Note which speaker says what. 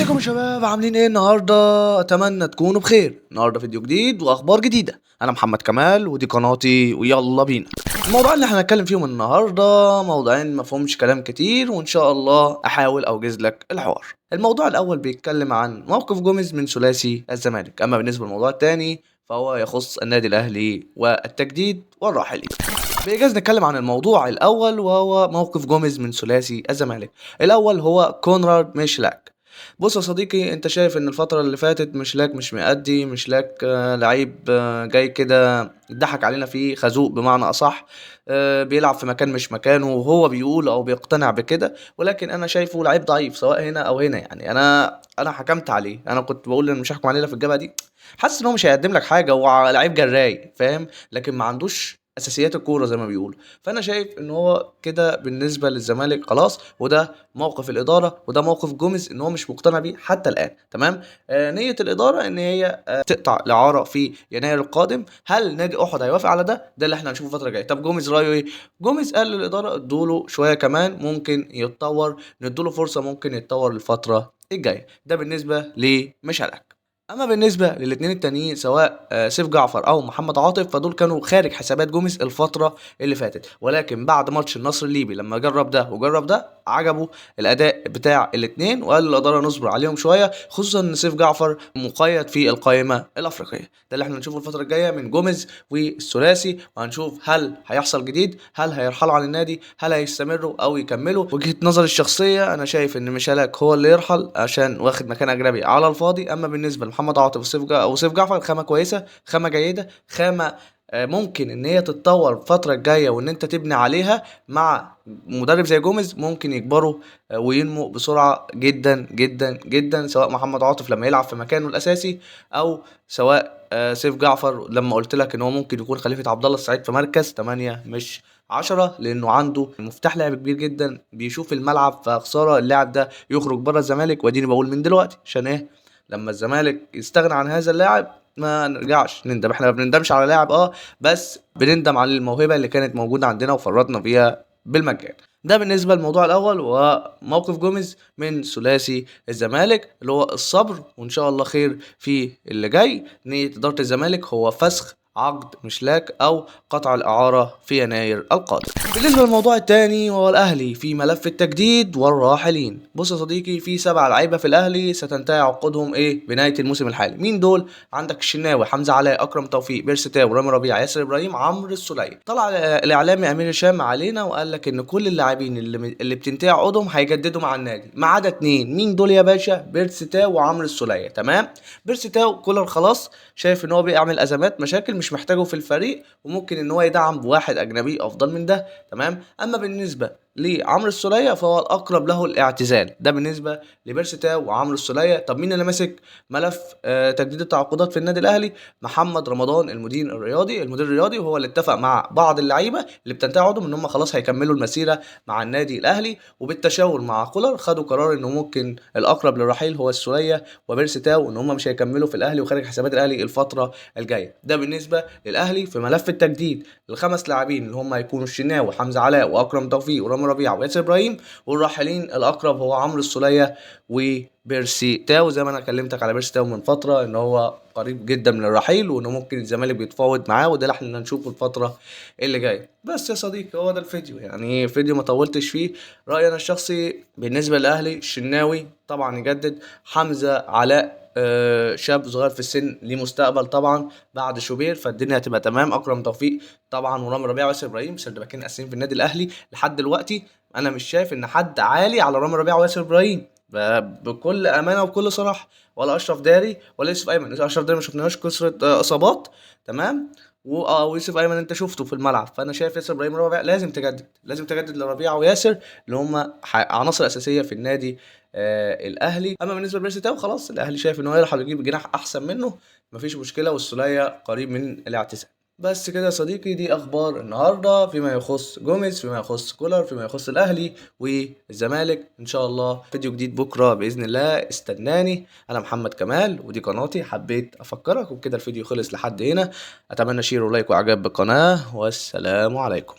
Speaker 1: ازيكم يا شباب، عاملين ايه النهارده؟ اتمنى تكونوا بخير. النهارده فيديو جديد واخبار جديده. انا محمد كمال ودي قناتي ويلا بينا. الموضوع اللي احنا هنتكلم فيهم النهارده موضوعين مفهومش كلام كتير، وان شاء الله احاول اوجز لك الحوار. الموضوع الاول بيتكلم عن موقف جوميز من ثلاثي الزمالك، اما بالنسبه للموضوع الثاني فهو يخص النادي الاهلي والتجديد والراحلين. بإيجاز نتكلم عن الموضوع الأول وهو موقف جوميز من ثلاثي الزمالك. الأول هو كونراد ميشلاك. بص يا صديقي، انت شايف ان الفترة اللي فاتت مشلاك مش مأدي، مشلاك لعيب جاي كده اتضحك علينا فيه، خازوق بمعنى أصح. بيلعب في مكان مش مكانه وهو بيقول أو بيقتنع بكده، ولكن أنا شايفه لعيب ضعيف سواء هنا أو هنا. يعني أنا حكمت عليه، أنا كنت بقول إن مش هحكم عليه إلا في الجبهة دي. حاسس إن هو مش هيقدم لك حاجة، هو لعيب جراي فاهم، لكن ما عندوش اساسيات الكوره زي ما بيقولوا. فانا شايف ان هو كده بالنسبه للزمالك خلاص، وده موقف الاداره وده موقف جوميز ان هو مش مقتنع بيه حتى الان. تمام. نيه الاداره ان هي تقطع الاعاره في يناير القادم. هل نادي احد هيوافق على ده اللي احنا هنشوفه الفتره الجايه. طب جوميز رايه ايه؟ جوميز قال للاداره ادوا له شويه كمان، ممكن يتطور، ندوا له فرصه ممكن يتطور الفتره الجايه. ده بالنسبه لمشارك. اما بالنسبه للاثنين التانيين سواء سيف جعفر او محمد عاطف، فدول كانوا خارج حسابات جوميز الفتره اللي فاتت، ولكن بعد ماتش النصر الليبي لما جرب ده وجرب ده عجبه الاداء بتاع الاثنين، وقال للاداره نصبر عليهم شويه، خصوصا ان سيف جعفر مقيد في القائمه الافريقيه. ده اللي احنا هنشوفه الفتره الجايه من جوميز والثلاثي، وهنشوف هل هيحصل جديد، هل هيرحلوا عن النادي، هل هيستمروا او يكملوا. وجهه نظري الشخصيه انا شايف ان ميشالك هو اللي يرحل عشان واخد مكان اجنبي على الفاضي. اما بالنسبه محمد عاطف وسيف جعفر، خامة كويسة، خامة جيدة، خامة ممكن ان هي تتطور الفترة الجاية وان انت تبني عليها مع مدرب زي جوميز، ممكن يكبروا وينمو بسرعة جدا جدا جدا، سواء محمد عاطف لما يلعب في مكانه الاساسي، او سواء سيف جعفر لما قلت لك ان هو ممكن يكون خليفة عبد الله السعيد في مركز 8 مش 10، لانه عنده مفتاح لعب كبير جدا، بيشوف الملعب. فخسارة اللاعب ده يخرج بره الزمالك، واديني بقول من دلوقتي عشان ايه؟ لما الزمالك يستغنى عن هذا اللاعب ما نرجعش نندم. احنا ما بنندمش على لاعب بس بنندم على الموهبة اللي كانت موجودة عندنا وفرطنا فيها بالمجان. ده بالنسبة للموضوع الأول وموقف جوميز من ثلاثي الزمالك، اللي هو الصبر وإن شاء الله خير في اللي جاي. نية إدارة الزمالك هو فسخ عقد مشلاك او قطع الاعاره في يناير القادم. بالنسبه للموضوع الثاني وهو الاهلي في ملف التجديد والراحلين. بص يا صديقي، في 7 لعيبه في الاهلي ستنتهي عقودهم بنهايه الموسم الحالي. مين دول؟ عندك الشناوي، حمزه علاء، اكرم توفيق، بيرستاو، رامي ربيعه، ياسر ابراهيم، عمرو السوليه. طلع الاعلامي امير هشام علينا وقال لك ان كل اللاعبين اللي بتنتهي عقودهم هيجددوا مع النادي ما عدا 2. مين دول يا باشا؟ بيرستاو وعمرو السوليه. تمام. بيرستاو كولر خلاص شايف ان هو بيعمل ازمات مشاكل مش محتاجه في الفريق، وممكن ان هو يدعم بواحد اجنبي افضل من ده. تمام. اما بالنسبه لعمرو السوليه فهو الاقرب له الاعتزال. ده بالنسبه لبيرستاو وعمرو السوليه. طب مين اللي ماسك ملف تجديد التعاقدات في النادي الاهلي؟ محمد رمضان، المدير الرياضي، وهو اللي اتفق مع بعض اللعيبه اللي بتنتهي عقودهم ان هم خلاص هيكملوا المسيره مع النادي الاهلي، وبالتشاور مع كولر خدوا قرار ان ممكن الاقرب للرحيل هو السوليه وبيرستاو، ان هم مش هيكملوا في الاهلي وخارج حسابات الاهلي الفتره الجايه. ده بالنسبه للاهلي في ملف التجديد. الخمس لاعبين اللي هم هيكونوا الشناوي، حمزه علاء، واكرم توفيق، ورامي ربيعه، وياسر ابراهيم. والراحلين الاقرب هو عمرو السوليه وبيرسي تاو. زي ما انا كلمتك على بيرسي تاو من فتره ان هو قريب جدا من الرحيل، وانه ممكن الزمالك بيتفاوض معاه، وده اللي احنا هنشوفه الفتره اللي جايه. بس يا صديقي هو ده الفيديو، يعني فيديو ما طولتش فيه. رايي انا الشخصي بالنسبه للاهلي، الشناوي طبعا يجدد، حمزه علاء شاب صغير في السن ليه مستقبل طبعا بعد شوبير، فالدنيا هتبقى تمام. اكرم توفيق طبعا ورامي ربيعه وياسر ابراهيم سردباكين اساسيين في النادي الاهلي لحد دلوقتي. انا مش شايف ان حد عالي على رامي ربيعه وياسر ابراهيم بكل امانه وبكل صراحه، ولا اشرف داري ولا يوسف ايمن. اشرف داري ما شفناهوش كثره اصابات. تمام. ويوسف ايمن انت شفته في الملعب. فانا شايف ياسر ابراهيم وربيعه لازم تجدد، لازم تجدد لربيعه وياسر اللي هم عناصر اساسيه في النادي الاهلي. اما بالنسبه لبيرسي تاو خلاص الاهلي شايف ان هو يرحل يجيب جناح احسن منه، مفيش مشكله، والسوليه قريب من الاعتزال. بس كده يا صديقي، دي اخبار النهارده فيما يخص جوميز، فيما يخص كولر، فيما يخص الاهلي والزمالك. ان شاء الله فيديو جديد بكره باذن الله، استناني. انا محمد كمال ودي قناتي، حبيت افكرك وبكده الفيديو خلص لحد هنا. اتمنى شير ولايك واعجاب بالقناه، والسلام عليكم.